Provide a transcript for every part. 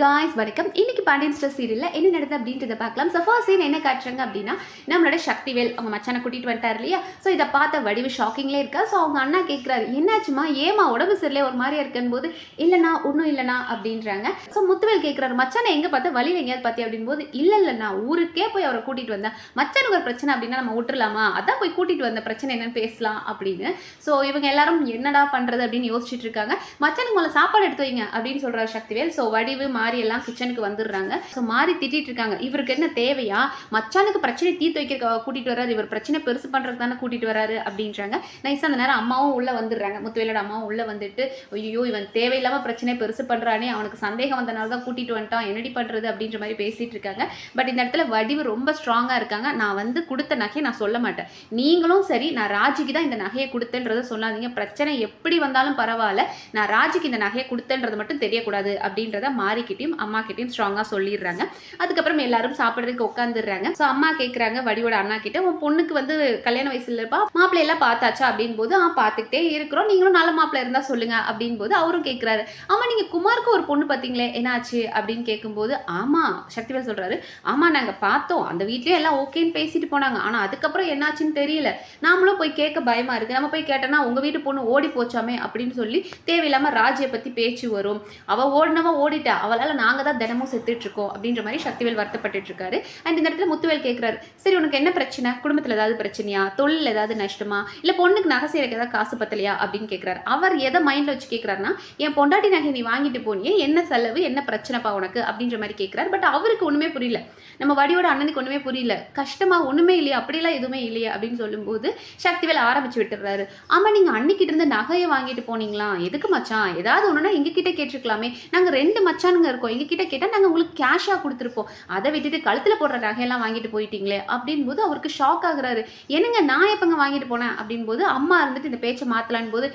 Guys வணக்கம். இன்னைக்கு Pandian store சீரியல்ல என்ன நடக்குது அப்படின்றத பார்க்கலாம். ஸோ ஃபர்ஸ்ட் சீன் என்ன காட்டுறாங்க அப்படின்னா, நம்மளோட சக்திவேல் அவங்க மச்சானை கூட்டிட்டு வந்துட்டார் இல்லையா. ஸோ இதை பார்த்த வடிவு ஷாக்கிங்லேயே இருக்கா. ஸோ அவங்க அண்ணா கேட்குறாரு, என்னாச்சுமா ஏமா உடம்பு சரியில்லை ஒரு மாதிரியா இருக்குன்னு போது, இல்லைண்ணா ஒன்றும் இல்லைண்ணா அப்படின்றாங்க. ஸோ முத்துவேல் கேட்குறாரு, மச்சானை எங்கே பார்த்தா வழியில் எங்கேயாவது பார்த்தி அப்படின்னு போது, இல்லைண்ணா ஊருக்கே போய் அவரை கூட்டிட்டு வந்தேன். மச்சானுக்கு ஒரு பிரச்சனை அப்படின்னா நம்ம விட்டுலாமா, அதான் போய் கூட்டிட்டு வந்த பிரச்சனை என்னன்னு பேசலாம் அப்படின்னு. ஸோ இவங்க எல்லாரும் என்னடா பண்ணுறது அப்படின்னு யோசிச்சுட்டு இருக்காங்க. மச்சானுக்கு முதல்ல சாப்பாடு எடுத்து வைங்க அப்படின்னு சொல்கிறார் சக்திவேல். ஸோ வடிவு மாறி எல்லாம் கிச்சனுக்கு வந்துடுறாங்க. ஸோ மாறி திட்டிட்டு இருக்காங்க, இவருக்கு என்ன தேவையா, மச்சானுக்கு பிரச்சனை தீர்த்து வைக்க கூட்டிட்டு வராது, இவர் பிரச்சனை பெருசு பண்றதுக்கு தானே கூட்டிட்டு வராரு அப்படின்றாங்க. நைஸா அந்த நேரம் அம்மாவும் உள்ள வந்துடுறாங்க. முத்துவேலோட அம்மாவும் உள்ள வந்துட்டு, ஐயோ இவன் தேவையில்லாம பிரச்சனை பெருசு பண்றானே, அவனுக்கு சந்தேகம் வந்தனால தான் கூட்டிட்டு வந்துட்டான், என்னடி பண்றது அப்படின்ற மாதிரி பேசிட்டு இருக்காங்க. பட் இந்த இடத்துல வடிவு ரொம்ப ஸ்ட்ராங்கா இருக்காங்க. நான் வந்து கொடுத்த நகையை நான் சொல்ல மாட்டேன், நீங்களும் சரி நான் ராஜிக்கு தான் இந்த நகையை கொடுத்தேன்றதை சொல்லாதீங்க, பிரச்சனை எப்படி வந்தாலும் பரவாயில்ல, நான் ராஜிக்கு இந்த நகையை கொடுத்தேன்றது மட்டும் தெரியக்கூடாது அப்படின்றத மாறிக்கிட்டையும் அம்மா கிட்டையும் ஸ்ட்ராங்கா சொல்லிடுறாங்க. அதுக்கப்புறம் எல்லாரும் சாப்பிட்றதுக்கு உட்காந்துடுறாங்க. ஸோ அம்மா கேட்குறாங்க வடிவோட அண்ணா கிட்ட, உன் பொண்ணுக்கு வந்து கல்யாண வயசுல இருப்பா, மாப்பிள்ளை எல்லாம் பார்த்தாச்சா அப்படின்னு போது, பார்த்துக்கிட்டே இருக்கிறோம், நீங்களும் நல்ல மாப்பிள்ளை இருந்தா சொல்லுங்க அப்படின்னு போது அவரும் கேட்குறாரு, ஆமா நீங்க குமாருக்கு ஒரு பொண்ணு பார்த்தீங்களே என்னாச்சு அப்படின்னு கேட்கும்போது, ஆமா சக்திவேல் சொல்றாரு, ஆமா நாங்க பார்த்தோம், அந்த வீட்லயே எல்லாம் ஓகேன்னு பேசிட்டு போனாங்க, ஆனா அதுக்கப்புறம் என்னாச்சுன்னு தெரியல, நாமளும் போய் கேட்க பயமா இருக்கு, நம்ம போய் கேட்டோம்னா உங்க வீட்டு பொண்ணு ஓடி போச்சாமே அப்படின்னு சொல்லி தேவையில்லாம ராஜியை பத்தி பேச்சு வரும், அவ ஓடினவ ஓடிட்டா, அவளால நாங்க தான் தினமும் செத்துட்டு இருக்கோம் அப்படின்ற மாதிரி சக்திவேல் வருத்தப்பட்டு இருக்காரு. அண்ட் இந்த இடத்துல முத்துவேல் கேட்கிறாரு, சரி உனக்கு என்ன பிரச்சனை, குடும்பத்துல ஏதாவது பிரச்சனையா, தொழில் ஏதாவது நஷ்டமா, இல்ல பொண்ணுக்கு நகை செய்யறதுக்கு ஏதாவது காசு பத்தலையா அப்படின்னு கேட்கிறாரு. அவர் எதை மைண்ட்ல வச்சு கேட்கிறாருன்னா, என் பொண்டாட்டி நகை நீ வாங்கிட்டு போனியே, என்ன செலவு என்ன பிரச்சனைப்பா உனக்கு அப்படின்ற மாதிரி கேட்கிறாரு. பட் அவருக்கு ஒண்ணுமே புரியல, நம்ம வடியோட அண்ணனுக்கு ஒண்ணுமே புரியல, கஷ்டமா ஒண்ணுமே இல்லையா, அப்படிலாம் எதுவுமே இல்லையா அப்படின்னு சொல்லும்போது சக்திவேல் ஆரம்பிச்சு விட்டுறாரு, ஆமா நீங்க அன்னிக்கிட்ட இருந்து நகையை வாங்கிட்டு போனீங்களா, எதுக்கு மச்சான், ஏதாவது ஒண்ணுன்னா எங்க கிட்ட கேட்டிருக்கலாமே, நாங்க 2 மச்சானுங்க இருக்கோம், எங்க கிட்ட கேட்டா நாங்க உங்களுக்கு கேஷா கொடுத்துருப்போம், அதை விட்டுட்டு கழுத்துல போடுற நகையெல்லாம் வாங்கிட்டு போயிட்டீங்களே அப்படின் போது அவருக்கு ஷாக் ஆகுறாரு. என்னங்க நான் எப்பங்க வாங்கிட்டு போனேன் அப்படின் போது அம்மா இருந்துட்டு இந்த பேச்சை மாத்தலான்னு போது,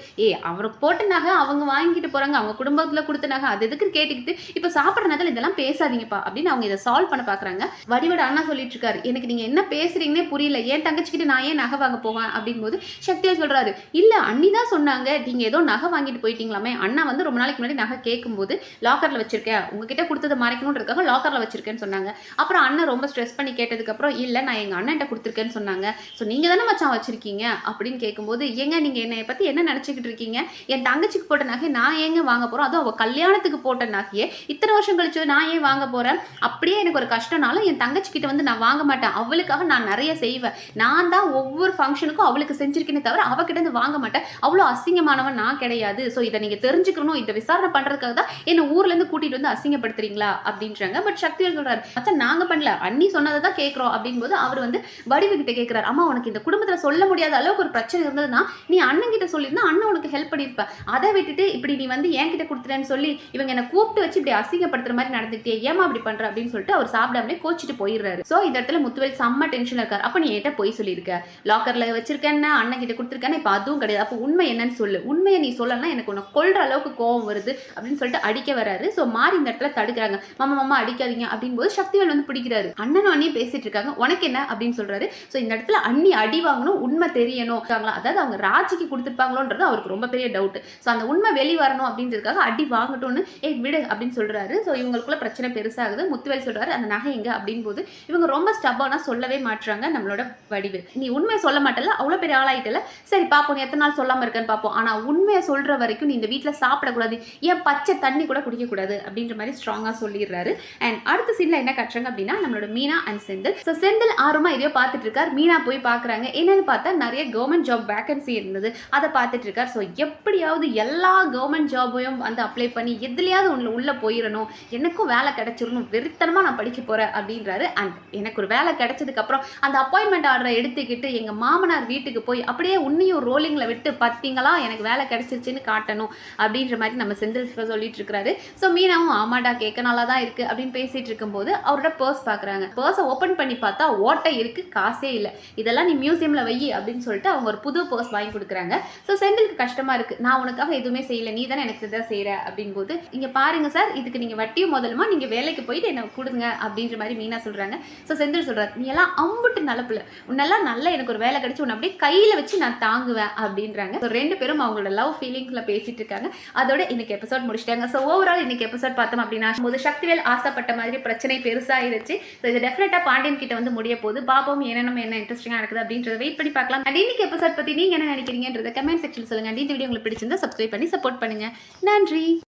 அவருக்கு போட்ட நகை அவங்க வாங்கிட்டு போறாங்க, அவங்க குடும்பத்துல கொடுத்த நகை, அது எதுக்குன்னு கேட்டுக்கிட்டு இப்ப சாப்பிட்ற நேரத்துல இதெல்லாம் பேசாதீங்கப்பா அப்படின்னு அவங்க இதை சால்வ் பண்ண பாக்குறாங்க. வடிவோட அண்ணா சொல்லிட்டு இருக்காரு, எனக்கு நீங்க என்ன பேசுறீங்கன்னே புரியல, ஏன் தங்கச்சிக்கிட்டு நான் ஏன் நகை வாங்க போவேன் அப்படின் போது சக்திவேல் சொல்றாரு, இல்ல அண்ணி தான் சொன்னாங்க நீங்க ஏதோ நகை வாங்கிட்டு போயிட்டீங்களாமே, அண்ணா வந்து ரொம்ப நாளைக்கு முன்னாடி நகை கேட்கும்போது லாக்கர்ல வச்சிருக்கேன், உங்ககிட்ட கொடுத்ததை மறைக்கணும்ன்றதுக்காக லாக்கர்ல வச்சிருக்கேன்னு சொன்னாங்க. அப்புறம் அண்ணன் ரொம்ப ஸ்ட்ரெஸ் பண்ணி கேட்டதுக்கு அப்புறம் இல்ல நான் எங்க அண்ணன்ட்ட கொடுத்துருக்கேன்னு சொன்னாங்க, ஸோ நீங்க தானே மச்சான் வச்சிருக்கீங்க அப்படின்னு கேட்கும்போது, ஏங்க நீங்க என்னை பத்தி என்ன நினைச்சுக்கிட்டு இருக்கீங்க, என் தங்கச்சிக்கு போட்ட நகை நான் ஏங்க வாங்க போறோம், அதுவும் அவ கல்யாணத்துக்கு போட்ட நகையே இத்தனை வருஷம் கழிச்சு நான் ஏன் வாங்க போறேன், அப்படியே எனக்கு ஒரு கஷ்டம்னாலும் என் தங்கச்சி கிட்ட வந்து நான் வாங்க மாட்டேன், அவளுக்காக நான் நிறைய செய்வேன், நான் தான் ஒவ்வொரு ஃபங்க்ஷனுக்கும் அவளுக்கு செஞ்சிருக்கேனே தவிர அவகிட்ட இருந்து வாங்க மாட்டேன், அவ்வளோ அசிங்கமானவன் நான் கிடையாது, ஸோ இதை நீங்க தெரிஞ்சுக்கணும், இதை விசாரணை பண்றதுக்காக தான் என்ன ஊர்ல இருந்து கூட்டிட்டு வந்து அசிங்கப்படுத்துறீங்களா அப்படின்றாங்க. பட் சக்திவேல் சொல்றாரு, மச்சான் நாங்க பண்ணல, அண்ணி சொன்னதை தான் கேட்கிறோம் அப்படிங்கும்போது அவர் வந்து வடிவு கிட்ட கேட்கிறாரு, அம்மா உனக்கு இந்த குடும்பத்துல சொல்ல முடியாத அளவுக்கு ஒரு பிரச்சனை இருந்ததுன்னா நீ அண்ணன் கிட்ட சொல்லியிருந்தா அண்ணன் உனக்கு ஹெல்ப் பண்ணிருப்ப, அதை விட்டுட்டு இப்படி நீ வந்து என்கிட்ட கொடுத்துட்டேன்னு சொல்லி இவங்க என்ன கூப்பிட்டு வச்சு இப்படி அசிங்கப்படுத்துற மாதிரி நடந்துட்டே, ஏமா அப்படி பண்ற அப்படின்னு சொல்லிட்டு அவர் சாப்பிடாமலே கோச்சிட்டு போயிடுறாரு. சோ இந்த இடத்துல முத்துவேல் செம்ம டென்ஷன்ல இருக்காரு. அப்ப நீ என்கிட்ட போய் சொல்லியிருக்க, லாக்கர்ல வச்சிருக்கேன்னு அண்ணன் கிட்ட கொடுத்துருக்கேன்னு, இப்ப அதுவும் கிடையாது, அப்ப உண்மை என்னன்னு சொல்லு, உண்மையை நீ சொல்லலாம், எனக்கு உன்னை கொல்ற அளவுக்கு கோவம் வருது அப்படின்னு சொல்லிட்டு அடிக்க வராரு. சோ மாறி இந்த இடத்துல தடுக்கிறாங்க, மாமா மாமா அடிக்காதீங்க அப்படின் போது சக்திவேல் வந்து பிடிக்கிறாரு. அண்ணனும் அண்ணியும் பேசிட்டு இருக்காங்க, உனக்கு என்ன அப்படின்னு சொல்றாரு. சோ இந்த இடத்துல அண்ணி அடி வாங்கணும், உண்மை தெரியணும், அதாவது அவங்க ராஜிக்கு கொடுத்துருப்பாங்களோன்றது அவருக்கு ரொம்ப பெரிய டவுட். சோ அந்த உண்மை வெளி வரணும் அப்படின்றதுக்காக அடி வாங்கட்டும்னு விடு அப்படின்னு சொல்றாரு. சோ இவங்களுக்குள்ள பிரச்சனை பெருசாகுது. முத்துவேல் சொல்றாரு, அந்த நகை எங்க அப்படின் போது இவங்க ரொம்ப ஸ்டப்பானா சொல்லவே மாட்டாங்க. நம்மளோட வடிவு, நீ உண்மையை சொல்ல மாட்டல, அவ்வளவு பெரிய ஆளாயிட்டல, சரி பாப்போம் நீ எத்தனை நாள் சொல்லாம இருக்கன்னு பாப்போம், ஆனா உண்மையை சொல்ற வரைக்கும் நீ இந்த வீட்டுல சாப்பிடக்கூடாது, ஏன் பச்சை தண்ணி கூட குடிக்க கூடாது அப்படின்ற மாதிரி ஸ்ட்ராங்கா சொல்லிடுறாரு. அண்ட் அடுத்த சீன்ல என்ன காட்டுறாங்க அப்படின்னா, நம்மளோட மீனா அண்ட் செந்தில். ஸோ செந்தில் ஆர்வமா எதையோ பார்த்துட்டு இருக்கார். மீனா போய் பார்க்குறாங்க, என்னன்னு பார்த்தா நிறைய கவர்மெண்ட் ஜாப் வேகன்சி இருந்தது, அதை பார்த்துட்டு இருக்கார். ஸோ எப்படியாவது எல்லா கவர்மெண்ட் ஜாபையும் வந்து அப்ளை பண்ணி எதுலையாவது உள்ள போயிடணும், எனக்கும் வேலை கிடைச்சிடணும், வெறித்தனமாக நான் படிக்க போகிறேன் அப்படின்றாரு. அண்ட் எனக்கு ஒரு வேலை கிடைச்சதுக்கு அப்புறம் அந்த அப்பாயின்மெண்ட் ஆர்டரை எடுத்துக்கிட்டு எங்கள் மாமனார் வீட்டுக்கு போய் அப்படியே உன்னையும் ரோலிங்கில் விட்டு பார்த்தீங்களா எனக்கு வேலை கிடைச்சிருச்சுன்னு காட்டணும் அப்படின்ற மாதிரி நம்ம செந்தில் சொல்லிட்டு இருக்கிறாரு. ஸோ மீனாவும் ஆமாடா கேட்க நல்லா தான் இருக்கு அப்படின்னு பேசிட்டு இருக்கும்போது அவரோட பர்ஸ் பார்க்குறாங்க. பர்ஸை ஓப்பன் பண்ணி பார்த்தா ஓட்டை இருக்கு, காசே இல்லை, இதெல்லாம் நீ மியூசியம்ல வை அப்படின்னு சொல்லிட்டு அவங்க ஒரு புது பர்ஸ் வாங்கி கொடுக்குறாங்க. ஸோ செந்திலுக்கு கஷ்டமா இருக்கு, நான் உனக்காக எதுவுமே செய்யல, நீ தானே எனக்கு இதை செய்யற அப்படின் போது, இங்க பாருங்க சார் இதுக்கு நீங்க வட்டியும் முதலுமா நீங்க வேலைக்கு போயிட்டு என்ன கொடுங்க அப்படின்ற மாதிரி மீனா சொல்றாங்க. ஸோ செந்தில் சொல்றாரு, நீ எல்லாம் அம்புட்டு நல்லப்பில்ல, உன்னெல்லாம் நல்லா எனக்கு ஒரு வேலை கிடைச்சு உன்னை அப்படியே கையில வச்சு நான் தாங்குவேன் அப்படின்றாங்க. ஸோ 2 பேரும் அவங்களோட லவ் ஃபீலிங்ஸ்ல பேசிட்டு இருக்காங்க. அதோட இன்னைக்கு எபிசோட் முடிச்சிட்டாங்க. ஸோ ஓவரால் இன்னைக்கு எபிசோட் பார்த்தா பார்த்தோம் அப்படின்னா போது சக்திவேல் ஆசைப்பட்ட மாதிரி பிரச்சனை பெருசாயிருச்சு. ஸோ இது டெஃபினட்டாக பாண்டியன் கிட்ட வந்து முடிய போகுது. பாப்போம் என்ன இன்ட்ரெஸ்டிங்காக நடக்குது அப்படின்றத வெயிட் பண்ணி பார்க்கலாம். அண்ட் இன்னைக்கு எபிசோட் பற்றி நீங்கள் என்ன நினைக்கிறீங்கன்றத கமெண்ட் செக்ஷன் சொல்லுங்கள். இந்த வீடியோ உங்களுக்கு பிடிச்சிருந்தா சப்ஸ்கிரைப் பண்ணி சப்போர்ட் பண்ணுங்கள். நன்றி.